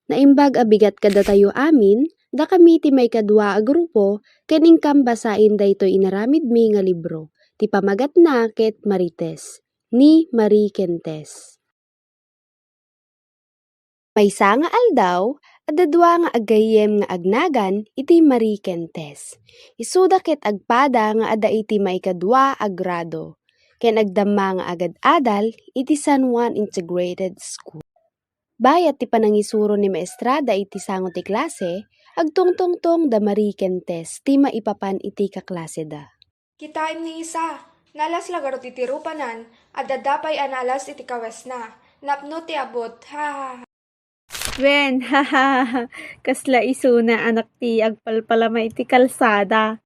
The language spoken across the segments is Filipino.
Naimbag abigat kada tayo amin, da kami ti may kadwa a grupo, kening kambasain daytoy inaramid mi nga libro. Ti pamagat na ket Marites, ni Marie Kentes. Maysa nga aldaw, adadwa nga agayem nga agnagan iti Marie Kentes. Isuda ket agpada nga ada iti maikadwa a grado. Ken agdamma nga agad-adal iti San Juan Integrated School. Bayat ti panangisuro ni maestrada iti sango ti klase, agtungtungtong da Marie Kentes ti maipapan iti kaklase da. Kitaim ni isa, nalas lagaro ti tirupanan, at dadapay analas iti kawas na. Napno ti abot, ha. Wen, kasla iso na anak ti agpalpalama iti kalsada.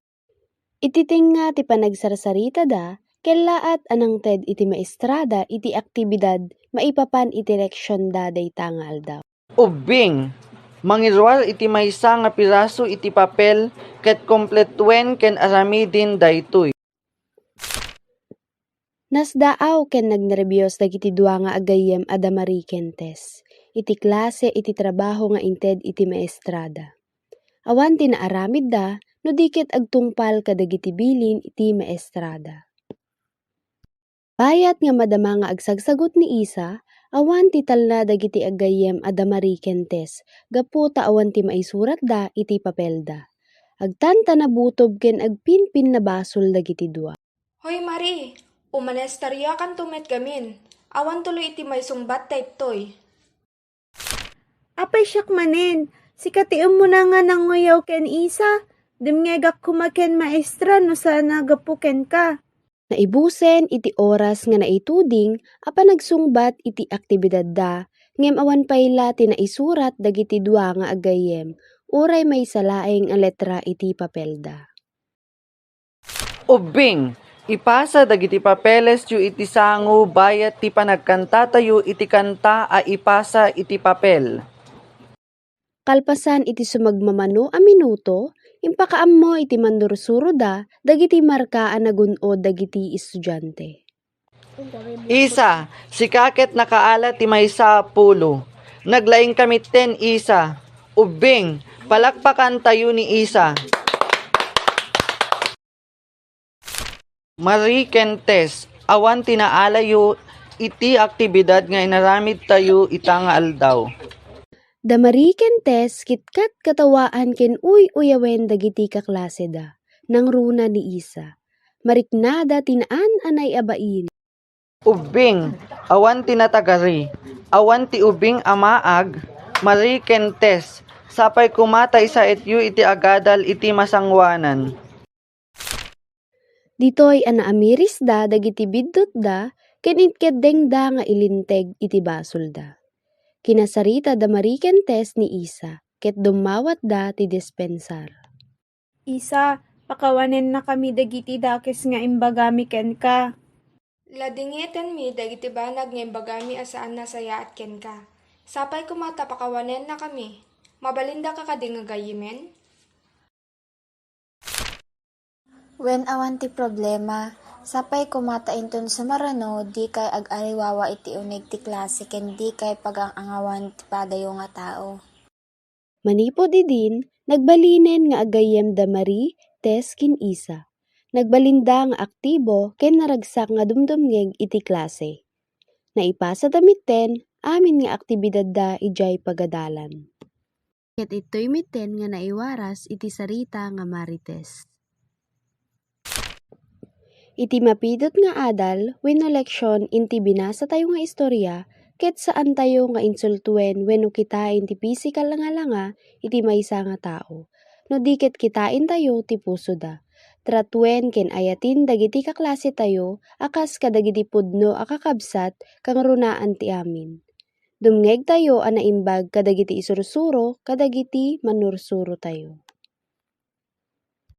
Ititing nga ti panagsarsarita da, kelaat anang ted iti maestrada iti aktibidad maipapan iti leksyon da dayta nga aldaw. Ubing, mangirwal iti maysa nga piraso iti papel ket kompletuen ken aramidin daytoy. Nasdaaw ken nagnerbiyos dagiti dua nga agayem ada Marie Kentes. Iti klase iti trabaho nga inted iti maestrada. Awan ti naaramid da, no dikit agtungpal kadagiti bilin iti maestrada. Bayat nga madama nga agsagsagot ni Isa, awan ti talna dagiti agayem ada Marie Kentes, gapu ta awan ti maisurat da iti papel da. Agtanta na butob ken agpinpin na basol dagiti dua. Hoy Marie, umanestarya kan tumet gamin. Awan tuloy iti may sungbat toy. Apay siyak manen, sikatiim mo na nga nanguyaw ken Isa. Dimngegak kumaken maestra no sana gapuken ka. Naibusen iti oras nga naituding, apa nagsungbat iti aktibidad da, ngem awan payla ti naisurat dagiti dua nga agayem, uray may salaeng a letra iti papel da. Ubing, ipasa dagiti papeles yu iti sango bayat ti panagkanta tayo iti kanta a ipasa iti papel. Kalpasan iti sumagmamano a minuto, impakaammo iti mandursuro da, dagiti markaan nagunod dagiti estudyante. Isa, si kaket nakaala ti maysa pulo. Naglaing kami 10 Isa. Ubing, palakpakan tayo ni Isa. Marie Kentes, awan tinaalayo iti aktibidad nga inaramid tayo ita nga aldaw. Da Marie Kentes, kitkat katawaan ken uyawen dagiti kaklase da, nang runa ni Isa. Mariknada tinaan anay abain. Ubing, awan tinatagari. Awan ti ubing amaag, Marie Kentes, sapay kumatay sa etyu iti agadal iti masangwanan. Ditoy amiris da dagiti biddot da, ken itkeddeng da nga ilinteg iti basol da. Kinasarita da Marie Kentes ni Isa, ket dumawat da ti dispensar. Isa, pakawanen na kami dagiti dakes nga imbagami ken ka. Ladingiten mi dagiti banag ng bagami asaan nasaya at ken ka. Sapay kumata pakawanen na kami. Mabalinda ka kading agayimen? Wen awan ti problema, sapay kumata inton sumarano di kay ag-ariwawa iti unig ti klase ken di kay pagang-angawan ti padayo nga tao. Manipod idin, nagbalinen nga agayem da Marie, Tes kin Isa. Nagbalinda nga aktibo ken naragsak nga dumdumngeg iti klase. Naipasa damitten, amin nga aktibidad da ijay pagadalan. Ket ito'y mitten nga naiwaras iti sarita nga Marites. Iti mapidot nga adal, wenno leksyon inti binasa tayo nga istorya, ket saan tayo nga insultuen wenno kitain ti pisikal nga langa iti maysa nga tao. No diket kitain tayo ti puso da. Tratuen ken ayatin dagiti kaklase tayo, akas kadagiti pudno a kakabsat kang runaan ti amin. Dumngeg tayo a naimbag kadagiti isursuro, kadagiti manursuro tayo.